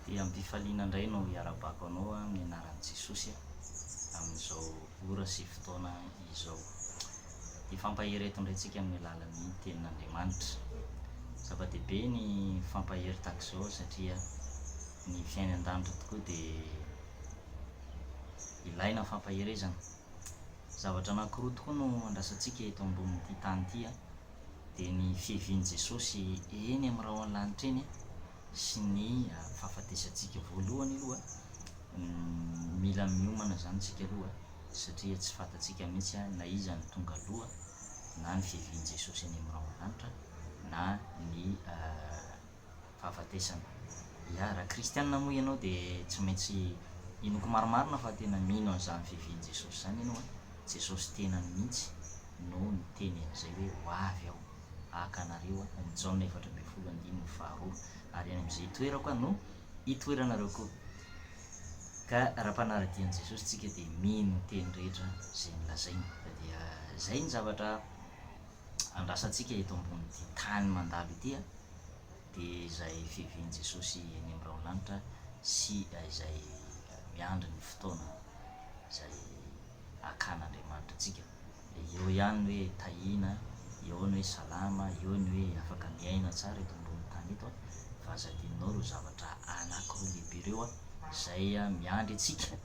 dia ampifaliana indray no hiarabako anao amin'ny anaran'i Jesosy amin'izao ora sy fotoana izao. Ifampahereto indrayntsika amin'ny alalan'ny tenin'Andriamanitra. Zava-dehibe ny fampahery tahaka izao satria ny fiaina an-danitra tokoa dia ilaina fampaherezana. Zavatra anankiroa tokoa no andrasantsika eto ambonin'ity tany ity dia ny fihevian'i Jesosy eny amin'ny rahona lanitra eny sy ny fahafatesantsika voalohany aloha mila miomana zany tsika aloha satria tsy fantatsika mihitsy na iza ny tonga aloha na ny fihevian'i Jesosy eny amin'ny rahona lanitra na ny fahafatesana. Raha kristianina moa ianao dia tsy maintsy inoko marimarina fa tena mino an'izany fihevian'i Jesosy zany ianao Jesosy tenany mihitsy no ny teny an'izay hoe ho avy aho haka anareo amin'ny Jaona 4:12 ary any amin'izay itoerako no itoeranareo koa. Ka raha mpanaradian'i Jesosy tsika dia mino ny teny rehetra zay nolazaina. Dia zay ny zavatra andrasantsika eto ambon'ity tany mandalo ity dia izay fihevian'i Jesosy eny amin'ny rahona lanitra sy izay miandry ny fotoana izay hakan'Andriamanitra antsika. Eo ihany ny hoe tahina, eo ny hoe salama, eo ny hoe afaka miaina tsara eto ambony tany eto fa aza adinonao ireo zavatra anankiroa lehibe ireo izay miandry antsika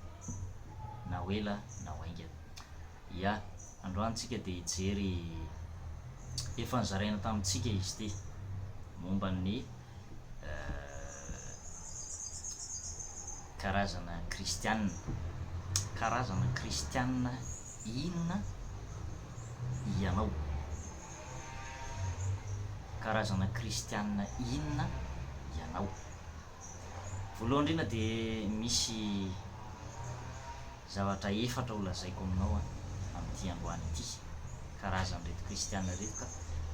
na ho ela na ho aingana. Androany tsika dia hijery efa nizaraina tamintsika izy ty momba ny karazana kristianina inona ianao. Karazana kristianina inona ianao. Voalohany indrindra dia misy zavatra efatra ho lazaiko aminao amin'ity androany ity karazan'ireto kristianina reto. Ka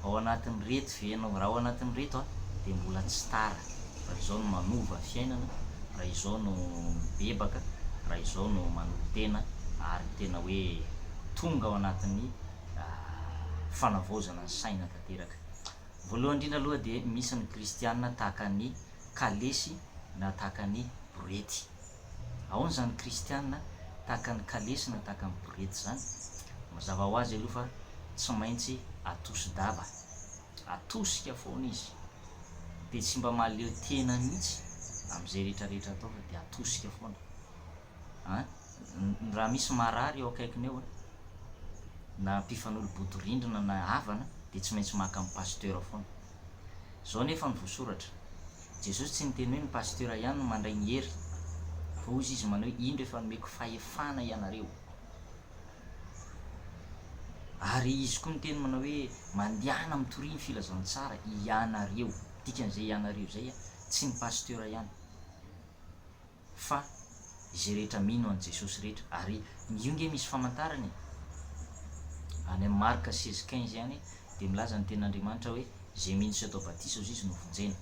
ao anatin'ny reto ve ianao? Raha ao anatin'ny reto dia mbola tsy tara, raha izao no manova fiainana, raha izao no mibebaka, raha izao no manolo-tena ary tena hoe tonga ao anatin'ny fanavaozana ny saina tanteraka. Voalohany indrindra aloha dia misy ny kristianina tahaka ny kalesy na tahaka ny borety. Ao zany kristianina tahaka ny kalesy na tahaka ny borety zany. Mazava ho azy aloha fa tsy maintsy atosi-dava, atosika foana izy dia tsy mba mahaleo tena mihitsy amin'izay rehetrarehetra atao fa dia atosika foana. Raha misy marary eo akaikiny eo na mpifanolo-bodirindrina na havana dia tsy maintsy maka amin'ny pasteur foana. Zao nefa ny voasoratra. Jesosy tsy niteny hoe ny pasteur ihany no mandray ny hery fa ozy izy manao hoe indro efa nomeko fahefana ianareo. Ary izy koa miteny manao hoe mandehana mitoriany filazantsara ianareo. Dikan'izay ianareo zay tsy ny pasteur ihany fa izay rehetra mino an' Jesosy rehetra. Ary io nge misy famantarany any amin'ny Marka 16:15 ihany dia milaza ny tenin'Andriamanitra hoe zay mino sy atao batisa ozy izy no vonjena.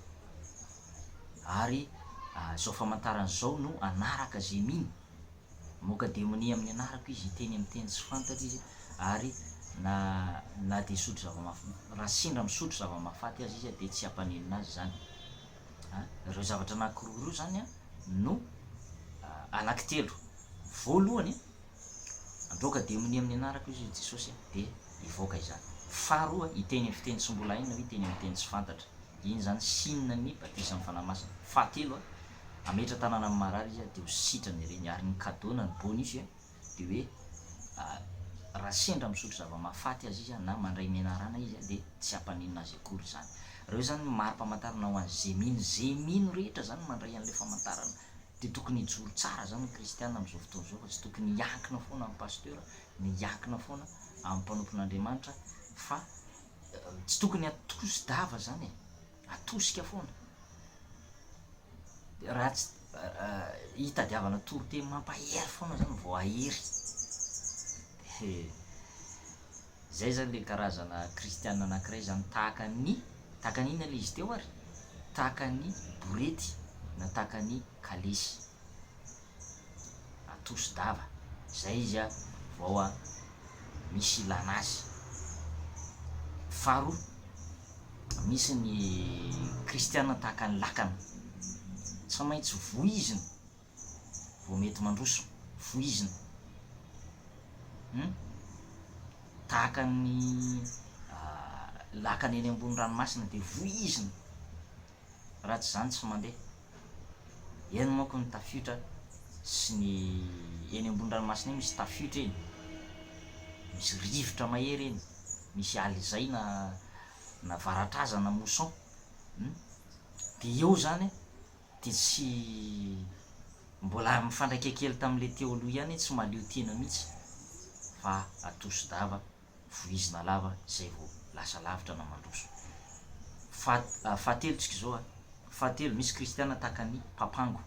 Ary zao famantarana zao no anaraka zay mino. Moka demonia amin'ny anarako izy, hiteny amin'ny teny tsy fantatra izy ary na dia sotro raha sendra misotro zava-mahafaty azy izy dia tsy hampanenina azy zany. Ireo zavatra anankiroa ireo zany no anankitelo. Voalohany androaka demonia amin'ny anarako izy Jesosy dia hivoaka izany. Faharoa hiteny amin'ny fiteny tsy mbola hainy na hiteny amin'ny teny tsy fantatra. Iny zany sinina ny batisa amin'ny fanahy-masina. Fahatelo ametra tanàna amin'ny marary izy dia ho sitrany ireny. Ary ny kadona ny bonus dia hoe raha sendra misotro zava-mahafaty azy izy na mandray menarana izy dia tsy hampanenina azy akory zany. Ireo zany mari-pamantarana ho an'ny zay mino rehetra zany mandray an'ilay famantarana. Dia tokony hijoro tsara zany ny kristianina amin'izao fotoana izao fa tsy tokony hiankina foana amin'ny pasteur, ny hiankina foana amin'ny mpanompon'Andriamanitra fa tsy tokony atosi-dava zany atosika foana. Raha tsy hitadiavana toro-teny mampahery foana zany vao ahery. Zay zany le karazana kristianina anankiray zany tahaka ny inona le izy teo ary tahaka ny borety na tahaka ny kalesy atosi-dava. Zay izy vao misy ilana azy. Faharoa misy ny kristianina tahaka ny lakana. tsy maintsy voizina vao mety mandroso, voizina tahaka ny lakany eny ambony ranomasina de voizina, raha tsy zany tsy mandeha. Eny manko ny tafiotra sy ny eny ambony ranomasina eny misy tafiotra eny, misy rivotra mahery eny, misy alizay na varataza na mousson, de eo zany de tsy mbola mifandraika kely tam'le teo aloha ihany, tsy mahaleo tena mihitsy fa atoso-dava, voizina lava zay vao lasa lavitra na mandroso. Fahatelotsika zao fahatelo, misy kristiana tahaka ny papango.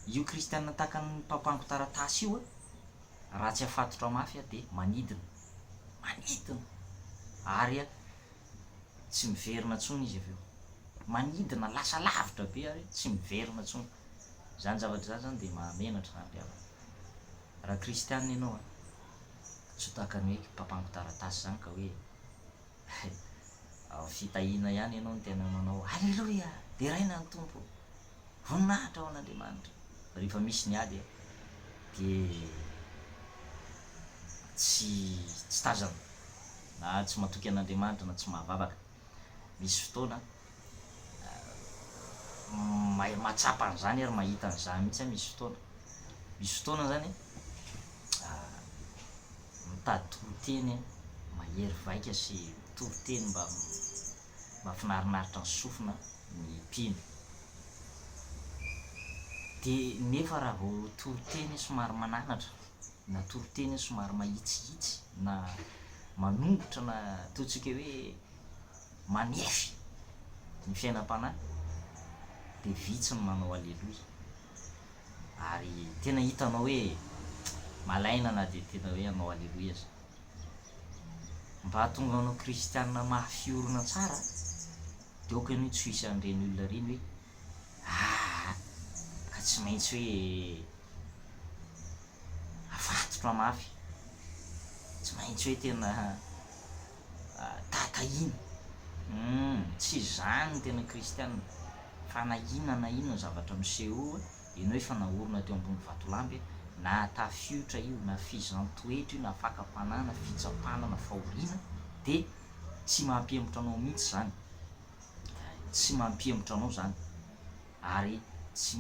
Io kristiana tahaka ny papango taratasy io raha tsy afatotra mafy de manidina ary tsy miverina tsony izy aveo, manidina lasa lavitra be ary tsy miverina tsony. Zany zavatra zany de mahamenatra zany le avy. Raha kristianina ianao tsy tahaka ny hoe papango taratasy zany ka hoe fitahina ihany ianao no tena manao alleloia de raina ny tompo, voninahitra ao an'Andriamanitra. Rehefa misy ny ady de tsy tazana na tsy matoky an'Andriamanitra na tsy mahavavaka. Misy fotoana mahatsapa an'izany ary mahita an'izany mihitsy. Misy fotoana zany mitady toriteny mahery vaika sy toriteny mba finarinaritra ny sofina ny mpino, de nefa raha vao toriteny somary mananatra na toriteny somary mahitsihitsy na manongotra na ataontsika hoe manefy ny fiainam-panahy de vitsy ny manao alleloia, ary tena hitanao hoe malaina na de tena hoe anao alleloia zay. Mba hahatonga anao kristianina mahafiorina tsara de aokany hoe tsy hisy an'ireny olona reny hoe ka tsy maintsy hoe afatotra mafy, tsy maintsy hoe tena tatahina. Tsy zany ny tena kristianina, fa na inona zavatra miseho ianao efa naorina teo ambony vatolampy, na tafiotra io na fizantoetra io na fakapanana, fitsapana na fahoriana, de tsy mampihemotra anao mihitsy zany, tsy mampihemotra anao zany, ary tsy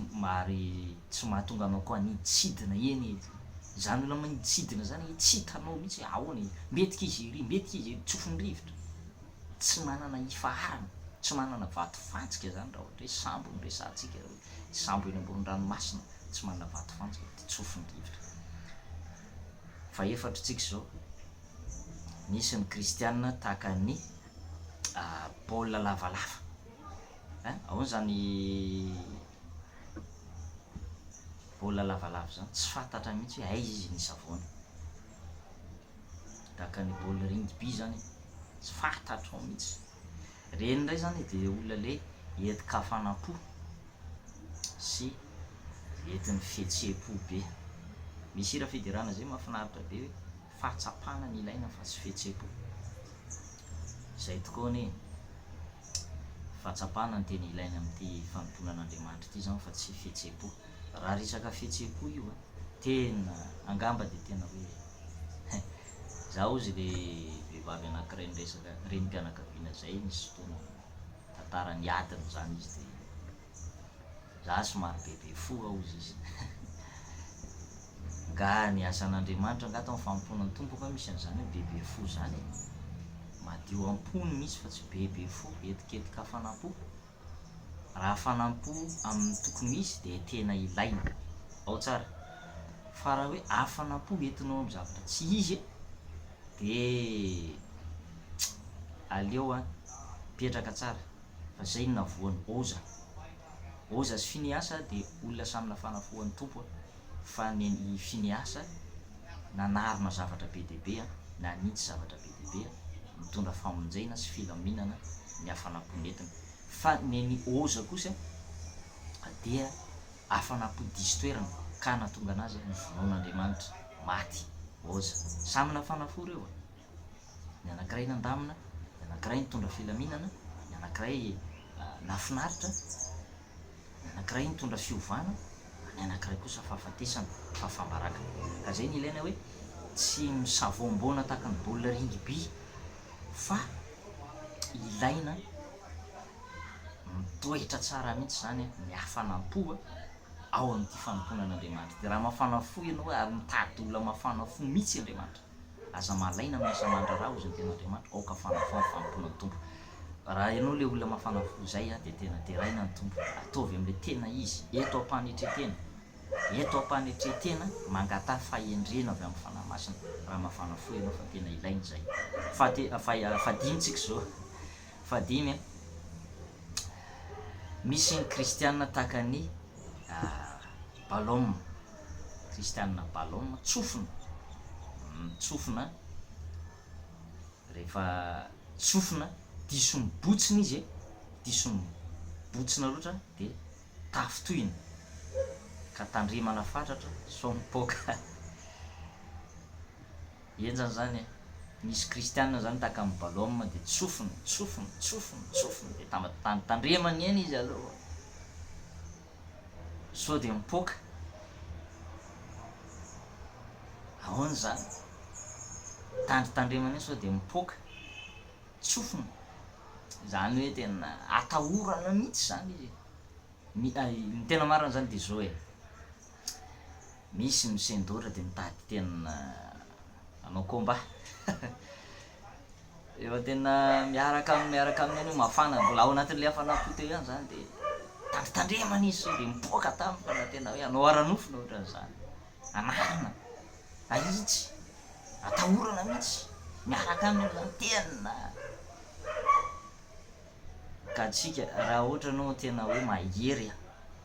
mahatonga anao koa nitsidina eny. Zany olona manitsidina zany tsy hitanao mihitsy ahoana metika izy ery tsofiny rivotra, tsy manana ifaharana, tsy manana vato fantsika zany raha ohatra hoe sambo ny resantsika, sambo eny ambony ranomasina tsy manana vato fantsika de tsofiny rivotra. Fa efatritsika zao, nisy ny kristianina tahaka ny Paul lavalava, ahoana zany Paul lavalava zany, tsy fantatra mihitsy hoe aiza izy nisy avoana. Tahaka ny Paul rugby zany, tsy fantatrao mihitsy. Reny ndray zany de olona le entika hafanam-po sy entin'ny fihetseham-po be. Misy hira fidirana zay mahafinaritra be hoe fahatsapana ny ilaina fa tsy fihetseham-po. Zay tokoa anie, fahatsapana ny tena ilaina amin'ity fanomponan'Andriamanitra ity zany fa tsy fihetseham-po. Raha resaka fihetseham-po io tena angamba de tena hoe zaho ozy le vehivavy anankiray niresaka renim-pianakaviana zay, nisy fotoana tantarany adiny zany izy de za somary bebe fo aozy izy nga ny asan'Andriamanitra nga atao mifamponan'ny tompo fa misy an'izany hoe bebe fo zany, madio am-pony misy fa tsy bebe fo, etiketika hafanam-po. Raha hafanam-po amin'ny tokony misy de tena ilaina ao tsara, fa raha hoe hafanam-po entinao amin'ny zavatra tsy izy de aleo petraka tsara. Fa zay no navoan'ny Oza sy Finiasa de olona samy nafanafohan'ny tompo, fa ny Finiasa nanarina zavatra be dehibe na nitsy zavatra be dehibe, mitondra famonjena sy filaminana ny hafanam-po nentina. Fa ny Oza kosa dia hafanam-po diso toerana ka nahatonga anazy ny vonoan'Andriamanitra maty. Oza samy nafanafo reo, ny anankiray nandamina, ny anankiray nitondra filaminana, ny anankiray nafinaritra, ny anankiray anankiray mitondra fiovana, ny anankiray kosa fahafatesana fahafambaraka. Ka zay ny ilaina hoe tsy misavoamboana tahaka ny baolina rugby fa ilaina mitoetra tsara mihitsy zany mihafanampo ao amin'ity fanomponan'Andriamanitra. De raha mafana fo ianao ary mitady olona mafana fo mihitsy Andriamanitra, aza malaina miasa mandraraha ho zany ten'Andriamanitra aoka fanafo amin'ny fanompoana ny tompo. Raha ianao le olona mafana fo zay de tena teraina ny tompo. Ataovy amin'le tena izy eto am-panetretena, eto am-panetretena mangata fahendrena avy amin'ny fanahy masina. Raha mafana fo ianao fa tena ilainy zay. Fadimy tsika zao, fadimy misy ny kristianina tahaka ny ballon, kristianina ballon tsofina rehefa tsofina diso mibotsina izy diso mibotsina loatra de tafitohina ka tandremana fatratra so mipoka. Enjany zany misy kristianina zany tahaka amin'ny ballon de tsofina de tandremana eny izy aloha so de mipoka. Ahoana zany tandremana eny so de mipoka tsofina zany hoe tena atahorana mihitsy zany izy. Ny tena marina zany de zao misy misendora de mitady tena anao combat efa tena miaraka amin'ny io mafana mbola ao anatin'le hafanampo teo ihany zany de tandremana izy so de mipoka taminy fa na tena hoe anao aranofona ohatran'izany anarina ahitsy atahorana mihitsy miaraka aminy zany tena. Ka atsika raha ohatra anao tena hoe mahery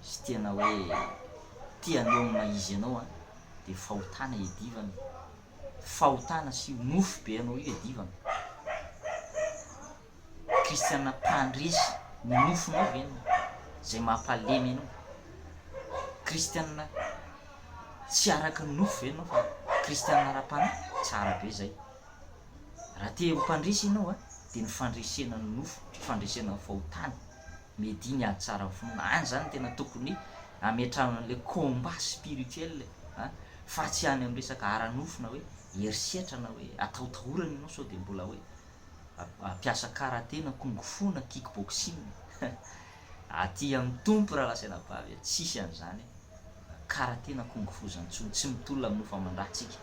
sy tena hoe tianao maizy anao de fahotana edivana, fahotana sy nofo be anao io edivana. Kristianina mpandresy ny nofonao venona zay mampalemy anao. Kristianina tsy araka ny nofo venona fa kristianina ara-panahy tsara be zay. Raha te ho mpandresy ianao de ny fandresena ny nofo, fandresena ny fahotana mety iny ady tsara fonona. Any zany tena tokony ametrahana an'le combat spirituel fa tsy any amin'ny resaka ara-nofona hoe herisetra na hoe ataotahorana ianao so de mbola hoe ampiasa karaté na kung fu na kickboxing aty amin'ny tompo raha lasaina-bavy tsisy an'izany. Karaté na kung fu zany tsy mitolona amin'ny nofo aman-draha tsika,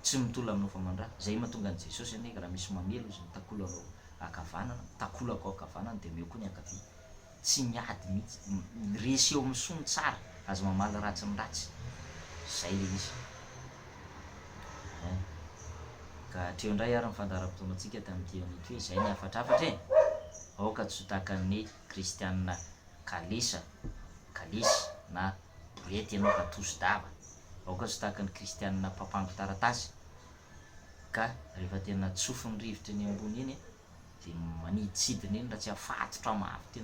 tsy mitolona amin'ny nofo aman-draha. Zay mahatonga an' Jesosy ane raha misy mamelo izy takolanao akavanana, takolako akavanana de meo koa ny ankavia. Tsy miady mihitsy, resy eo amin'ny sony tsara aza mamaly ratsy amin'ny ratsy. Zay le izy. Ka hatreo indray ary mifandara-potoana antsika tamin'ity an'ity hoe zay ny afatrafatra aoka tsy ho tahaka ny kristianina kalesa na borety ianao ka toso-dava, aoka tsy tahaka ny kristianina mpapango taratasy ka rehefa tena tsofo ny rivotra eny ambony eny de maniditsidina eny raha tsy afatotra mafy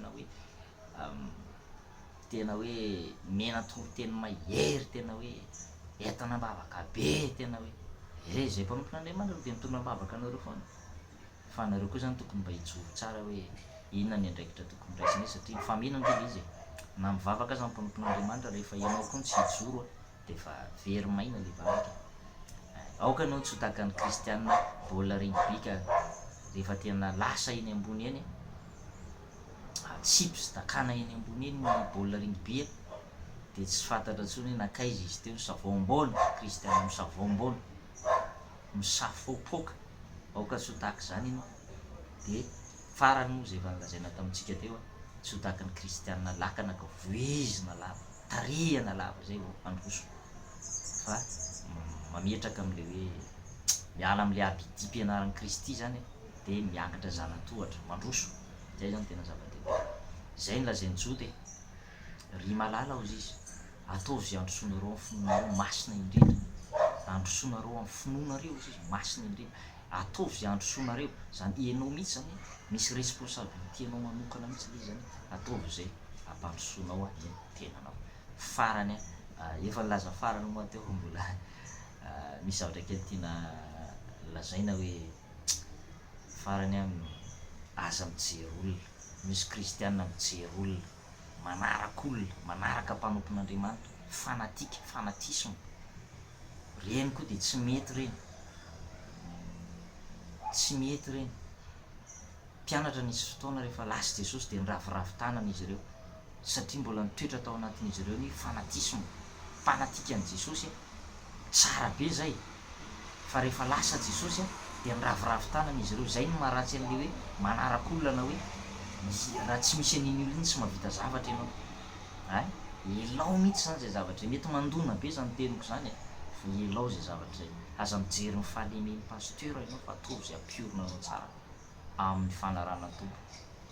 tena hoe mena toro-teny mahery, tena hoe entana mavaka be, tena hoe zay mpanompon'Andriamanitra de mitondra mavaka anareo fa nareo koa zany tokony mba hijoro tsara hoe inona ny andraikitra tokony raisina satria mifaminana le izy na mivavaka aza mpanompon'Andriamanitra rehefa ianao koa tsy hijoro de fa very maina le vavaka. Aoka anao tsy ho tahaka ny kristianina baolina rugby ka rehefa tena lasa eny ambony eny chips dakana eny ambony eny ny baolina rugby de tsy fantatra intsony hoe nakaiza izy teo misavoamboana. Kristianina misavoamboana misafopoka, aoka tsy ho tahaka zany ianao. De farany moa zay efa nolazaina tamintsika teo tsy ho tahaka ny kristianina lakana ka voizina lava, tarehana lava zay vao androso fa mametraka am'le hoe miala am'le abidi mpianaran'i Kristy zany de miakatra zanatohatra mandroso. Zay zany tena zava-dehibe. Zay ny lazain'ny Jody ry malala hozy izy ataovy zay androsonareo amin'ny finoanareo masina indrindra, androsonareo amin'ny finoanareo izy masina indrindra, ataovy zay androsonareo zany ianao mihitsy zany misy responsabilité anao manokana mihitsy le zany ataovy zay ampandrosonao eny tenanao. Farany efa nilaza farany moa teo mbola misy zavatra kely tiana lazaina hoe farany aza mijery olona, misy kristianina mijery olona manarak'olona, manaraka mpanompon'Andriamanitra, fanatika, fanatisme, reny koa de tsy mety reny, tsy mety reny. Mpianatra nisy fotoana rehefa lasy Jesosy de niraviravy tanana izy ireo, satria mbola nitoetra tao anatin'izy ireo ny fanatisme, fanatika an' Jesosy tsara be zay. Fa rehefa lasa Jesosy de niraviravy tanana izy ireo, zay no maharatsy an'le hoe manarak'olona na hoe raha tsy misy an'iny olona iny tsy mahavita zavatra ianao. Ay, elao mihitsy zany zay zavatra, mety mandona be zany teniko zany fa elao zay zavatra zay. Aza mijery ny fahalemeny pasteur ianao fa atovy zay ampiorina anao tsara amin'ny fanarana tompo.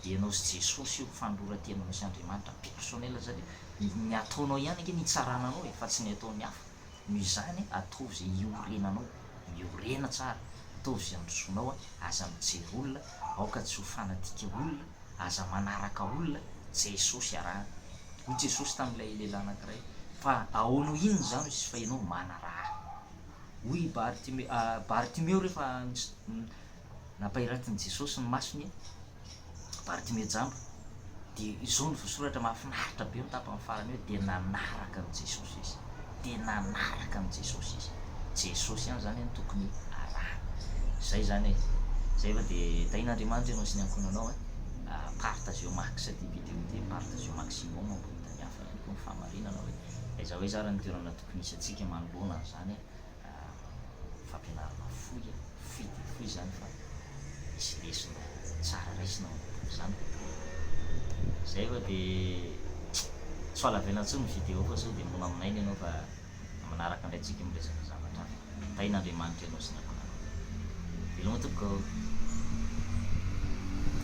Ianao sy Jesosy io fandroratenanao sy Andriamanitra personnel zany, ny ataonao ihany ange ny tsarananao fa tsy ny ataon'ny hafa. Noho izany atovy zay iorenanao, miorena tsara, atovy zay androsoanao aza mijery olona, aoka tsy ho fanatika olona, aza manaraka olona, Jesosy arahana. Hoy Jesosy tamin'ilay lehilahy anankiray, fa ahoana inona zany izy fa ianao manaraha. Hoy Bartimeo rehefa nampahiratin'i Jesosy ny masony, Bartimeo jamba, de izao ny voasoratra mahafinaritra be ny tapany farany hoe de nanaraka an' Jesosy izy, de nanaraka an' Jesosy izy. Jesosy ihany zany no tokony arahana. Zay zany e, zay fa de tain'Andriamanitra ianao sy ny ankonanao partage eo max ty vidéo ty, partage eo maximum ambonita ny hafa ihany koa ny fahamarinana hoe aiza hoe zara ny toerana tokony misy atsika manoloana zany fampianarana foy foy zany fa misy lesona tsara raisina zany. Zay fa de tsy alavela intsony ny vidéo fa sao de mbola aminainy ianao fa manaraka indray tsika miresaka zavatra hafa. Tain'Andriamanitra ianao sy ny ankonanao. Veloma tompoko.